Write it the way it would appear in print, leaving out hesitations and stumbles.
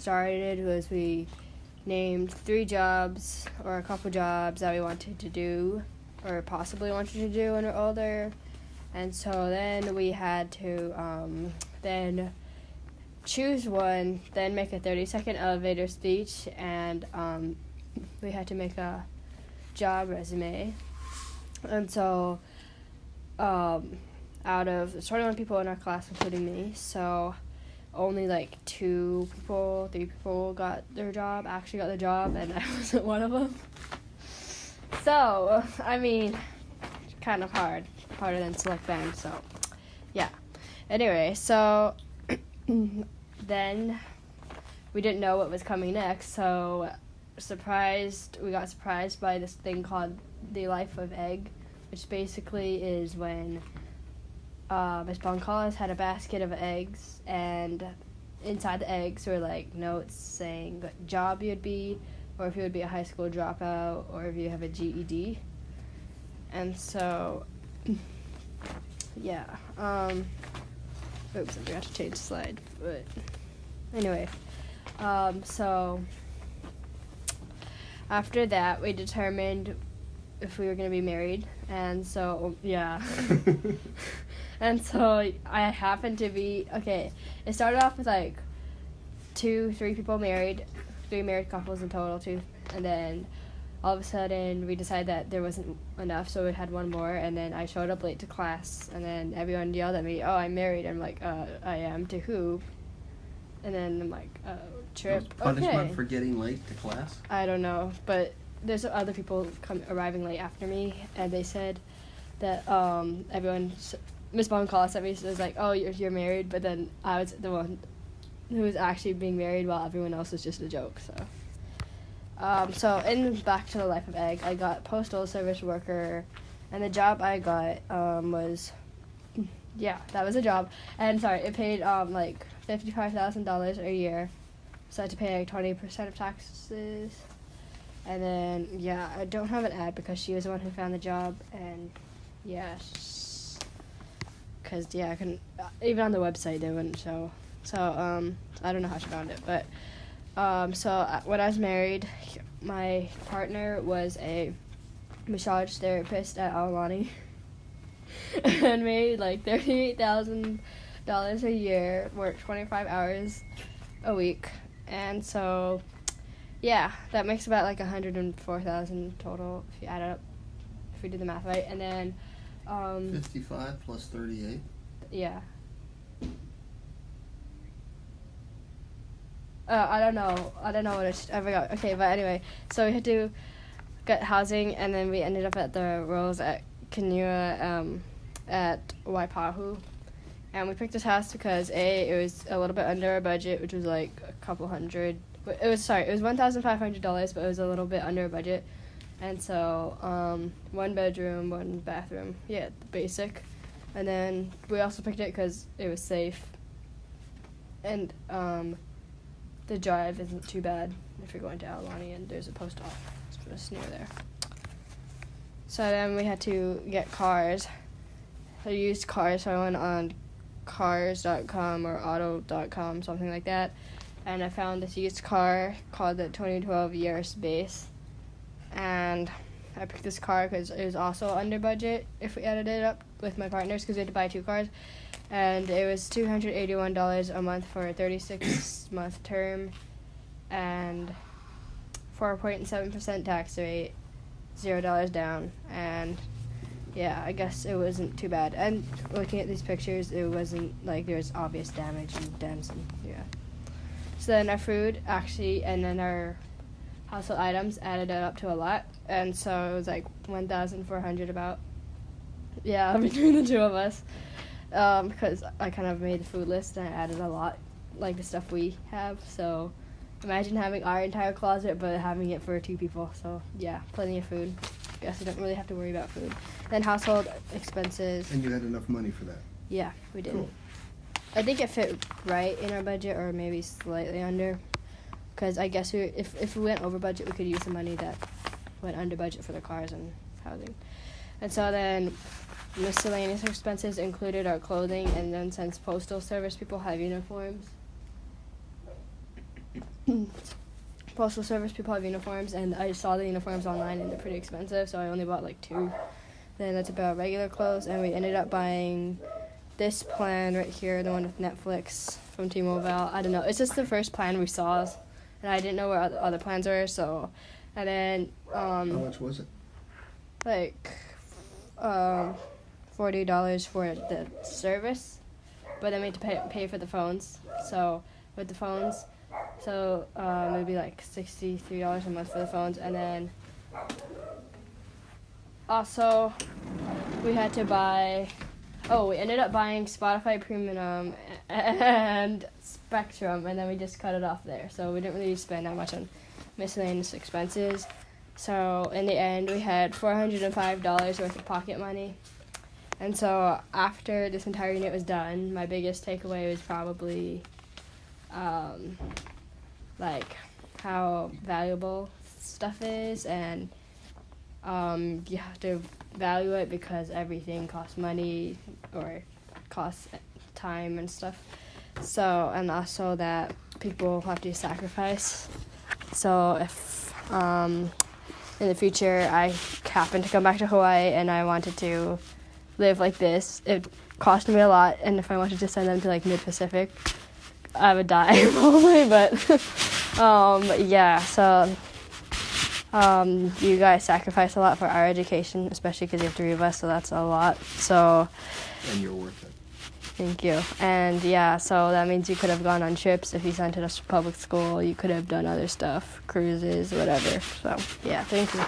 started was we named 3 jobs or a couple jobs that we wanted to do or possibly wanted to do when we're older. And so then we had to then choose one, then make a 30-second elevator speech, and we had to make a job resume. And so out of 21 people in our class, including me, so only like 2 people, 3 people actually got the job, and I wasn't one of them. So, I mean, kind of harder than Select Bank, so, yeah. Anyway, so then we didn't know what was coming next, so we got surprised by this thing called The Life of Egg, which basically is when Miss Boncalis had a basket of eggs, and inside the eggs were like notes saying what job you'd be, or if you would be a high school dropout, or if you have a GED. And so, yeah. Oops, I forgot to change the slide. But anyway, so after that, we determined if we were going to be married. And so, yeah. And so I happened to be, okay, it started off with like 2-3 people married, 3 married couples in total, 2. And then all of a sudden we decided that there wasn't enough, so we had one more. And then I showed up late to class, and then everyone yelled at me, "Oh, I'm married." I'm like, I am, to who? And then I'm like, Trip. Punishment okay. for getting late to class? I don't know, but there's other people arriving late after me, and they said that Miss Boncalis at me was like, "Oh, you're married," but then I was the one who was actually being married while everyone else was just a joke. So in Back to the Life of Egg, I got postal service worker, and the job I got was, yeah, that was a job. And sorry, it paid like $55,000 a year, so I had to pay like 20% of taxes. And then, yeah, I don't have an ad because she was the one who found the job, and yeah, because, yeah, I couldn't, even on the website they wouldn't show. So, I don't know how she found it, but, so when I was married, my partner was a massage therapist at Aulani and made like $38,000 a year, worked 25 hours a week, and so, yeah, that makes about like $104,000 total if you add it up, if we do the math right. And then 55 plus 38. Yeah. I don't know what I forgot. Okay, but anyway, so we had to get housing, and then we ended up at the Rose at Kenua at Waipahu. And we picked this house because it was a little bit under our budget, which was like a couple hundred. It was $1,500, but it was a little bit under our budget. And so 1 bedroom, 1 bathroom, yeah, basic. And then we also picked it because it was safe, and the drive isn't too bad if you're going to Aulani, and there's a post office just near there. So then we had to get cars. I used cars, so I went on cars.com or auto.com, something like that, and I found this used car called the 2012 Yaris Base, and I picked this car because it was also under budget if we added it up with my partners, because we had to buy 2 cars, and it was $281 a month for a 36-month term, and 4.7% tax rate, $0 down, and yeah, I guess it wasn't too bad. And looking at these pictures, it wasn't like there was obvious damage and dents, and yeah. So then our food actually, and then our household items added it up to a lot, and so it was like $1,400 about. Yeah, between the 2 of us, because I kind of made the food list and I added a lot, like the stuff we have. So imagine having our entire closet, but having it for 2 people. So yeah, plenty of food. Guess I don't really have to worry about food. Then household expenses. And you had enough money for that? Yeah, we did. Cool. I think it fit right in our budget, or maybe slightly under, because I guess if we went over budget, we could use the money that went under budget for the cars and housing. And so then miscellaneous expenses included our clothing, and then since postal service people have uniforms, Postal Service people have uniforms, and I saw the uniforms online, and they're pretty expensive, so I only bought like 2. Then that's about regular clothes, and we ended up buying this plan right here, the one with Netflix from T-Mobile. I don't know. It's just the first plan we saw, and I didn't know where other plans were, so... And then... How much was it? Like, $40 for the service, but then we had to pay for the phones, so with the phones, so maybe like $63 a month for the phones, and then also we had to buy, we ended up buying Spotify Premium and Spectrum, and then we just cut it off there, so we didn't really spend that much on miscellaneous expenses. So in the end, we had $405 worth of pocket money. And so after this entire unit was done, my biggest takeaway was probably like how valuable stuff is, and you have to value it because everything costs money or costs time and stuff. So, and also that people have to sacrifice. So if in the future I happen to come back to Hawaii and I wanted to live like this, it cost me a lot, and if I wanted to send them to like mid-Pacific, I would die probably, but yeah, so you guys sacrifice a lot for our education, especially because you have 3 of us, so that's a lot. So And you're worth it. thank you. And yeah, so that means you could have gone on trips. If you sent us to public school, you could have done other stuff, cruises, whatever. So yeah, thank you.